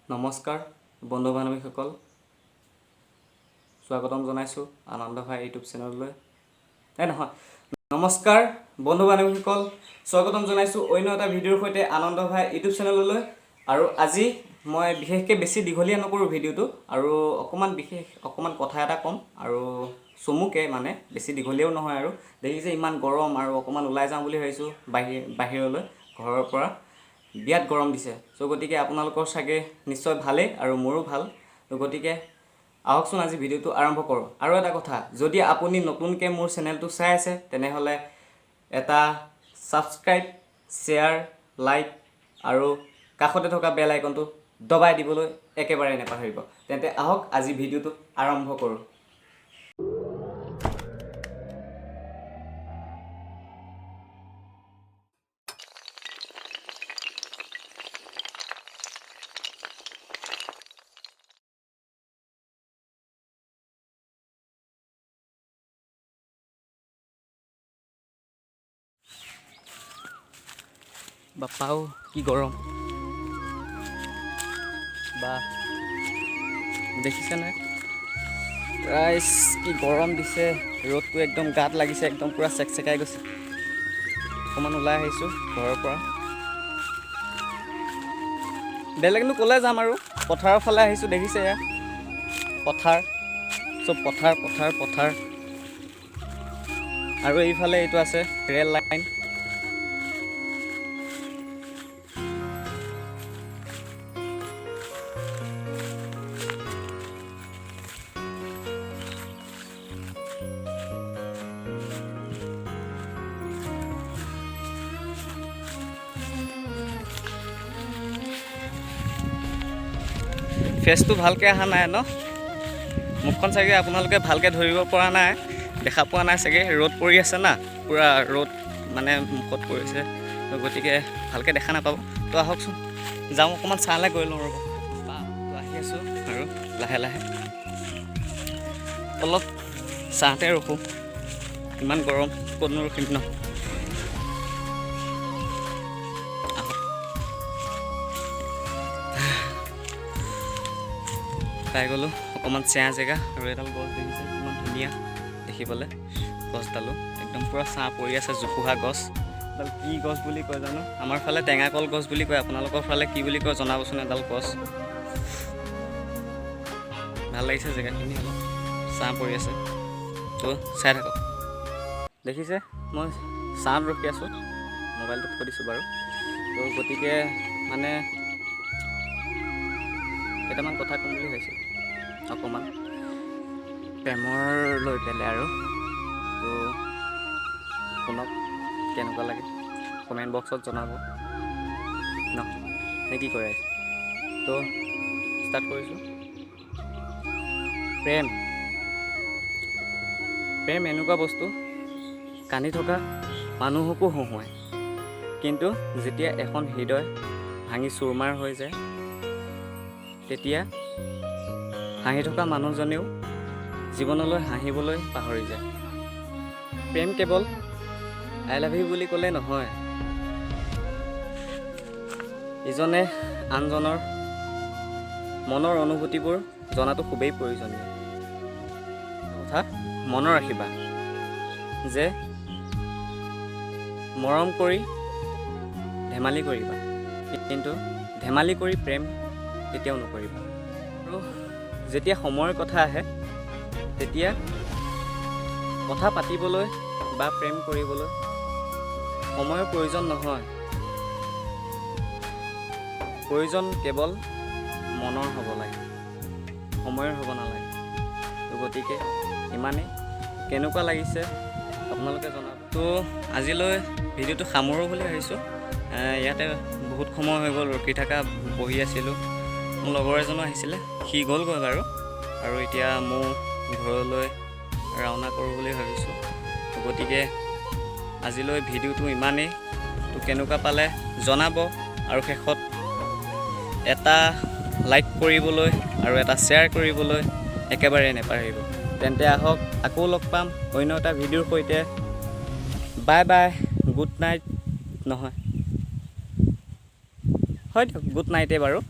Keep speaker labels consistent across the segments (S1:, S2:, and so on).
S1: নমস্কাৰ বন্ধু বান্ধৱীসকল স্বাগতম জনাইছোঁ আনন্দ ভাই ইউটিউব চেনেললৈ নহয় নমস্কাৰ বন্ধু বান্ধৱীসকল স্বাগতম জনাইছোঁ অন্য এটা ভিডিঅ'ৰ সৈতে আনন্দ ভাই ইউটিউব চেনেললৈ আৰু আজি মই বিশেষকৈ বেছি দীঘলীয়া নকৰোঁ ভিডিঅ'টো আৰু অকমান কথা এটা ক'ম আৰু চমুকে মানে বেছি দীঘলীয়াও নহয় আৰু দেখিছে ইমান গৰম আৰু অকমান ওলাই যাওঁ বুলি ভাবিছোঁ বাহিৰলৈ ঘৰৰ পৰা বিয়াত গৰম দিছে সো গতিকে আপোনালোকৰ চাগে নিশ্চয় ভালে আৰু মোৰো ভাল তো গতিকে আহকচোন আজি ভিডিঅ'টো আৰম্ভ কৰোঁ আৰু এটা কথা যদি আপুনি নতুনকৈ মোৰ চেনেলটো চাই আছে তেনেহ'লে এটা সাবস্ক্ৰাইব শ্বেয়াৰ লাইক আৰু কাষতে থকা বেল আইকনটো দবাই দিবলৈ একেবাৰে নাপাহৰিব তেন্তে আহক আজি ভিডিঅ'টো আৰম্ভ কৰোঁ বাপাও কি গৰম বা দেখিছে নাই প্ৰাইচ কি গৰম দিছে ৰ'দটো একদম গাত লাগিছে একদম পুৰা চেকচেকাই গৈছে অকণমান ওলাই আহিছোঁ ঘৰৰ পৰা বেলেগনো ক'লে যাম আৰু পথাৰৰ ফালে আহিছোঁ দেখিছে এয়া পথাৰ চব পথাৰ আৰু এইফালে এইটো আছে ৰেল লাইন ফেচটো ভালকৈ অহা নাই ন মুখখন চাগে আপোনালোকে ভালকৈ ধৰিব পৰা নাই দেখা পোৱা নাই চাগে ৰ'দ পৰি আছে না পুৰা ৰ'দ মানে মুখত পৰিছে গতিকে ভালকৈ দেখা নাপাব তো আহকচোন যাওঁ অকণমান চাহলৈ গৈ লওঁ ৰ'ব তো আহি আছোঁ আৰু লাহে লাহে অলপ চাহতে ৰখোঁ ইমান গৰম ক'তনো ৰখিম ন পাই গ'লোঁ অকণমান চেয়া জেগা আৰু এডাল গছ দেখিছে ইমান ধুনীয়া দেখিবলৈ গছডালো একদম পূৰা ছাঁ পৰি আছে জোপোহা গছ এডাল কি গছ বুলি কয় জানো আমাৰ ফালে টেঙা কল গছ বুলি কয় আপোনালোকৰ ফালে কি বুলি কয় জনাবচোন এডাল গছ ভাল লাগিছে জেগাখিনি অলপ ছাঁ পৰি আছে তো চাই থাকক দেখিছে মই ছাঁত ৰখি আছোঁ মোবাইলটো থৈ দিছোঁ বাৰু তো গতিকে মানে কেইটামান কথা ক'ম বুলি ভাবিছোঁ অকণমান প্ৰেমৰ লৈ পেলাই আৰু তো শুনক কেনেকুৱা লাগে কমেণ্ট বক্সত জনাব ন নে কি কৰে তো ষ্টাৰ্ট কৰিছোঁ প্ৰেম এনেকুৱা বস্তু কান্দি থকা মানুহকো হহুৱায় কিন্তু যেতিয়া এখন হৃদয় ভাঙি চুৰমাৰ হৈ যায় তেতিয়া হাঁহি থকা মানুহজনেও জীৱনলৈ হাঁহিবলৈ পাহৰি যায় প্ৰেম কেৱল আই লাভ ইউ বুলি ক'লে নহয় ইজনে আনজনৰ মনৰ অনুভূতিবোৰ জনাটো খুবেই প্ৰয়োজনীয় কথা মনত ৰাখিবা যে মৰম কৰি ধেমালি কৰিবা কিন্তু ধেমালি কৰি প্ৰেম কেতিয়াও নকৰিবা আৰু যেতিয়া সময়ৰ কথা আহে তেতিয়া কথা পাতিবলৈ বা প্ৰেম কৰিবলৈ সময়ৰ প্ৰয়োজন নহয় প্ৰয়োজন কেৱল মনৰ হ'ব লাগে সময়ৰ হ'ব নালাগে তো গতিকে ইমানেই কেনেকুৱা লাগিছে আপোনালোকে জনাব তো আজিলৈ ভিডিঅ'টো সামৰোঁ বুলি ভাবিছোঁ ইয়াতে বহুত সময় হৈ গ'ল ৰখি থকা বহি আছিলোঁ মোৰ লগৰ এজনো আহিছিলে সি গ'লগৈ বাৰু আৰু এতিয়া মোৰ ঘৰলৈ ৰাওনা কৰোঁ বুলি ভাবিছোঁ গতিকে আজিলৈ ভিডিঅ'টো ইমানেই তো কেনেকুৱা পালে জনাব আৰু শেষত এটা লাইক কৰিবলৈ আৰু এটা শ্বেয়াৰ কৰিবলৈ একেবাৰে নাপাহৰিব তেন্তে আহক আকৌ লগ পাম অন্য এটা ভিডিঅ'ৰ সৈতে বাই বাই গুড নাইট নহয় হয় দিয়ক গুড নাইটে বাৰু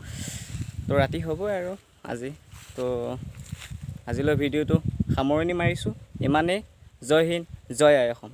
S1: তো ৰাতি হ'বই আৰু আজি। তো আজিলৈ ভিডিঅ'টো সামৰণি মাৰিছোঁ। ইমানেই। জয় হিন্দ, জয় আই অসম।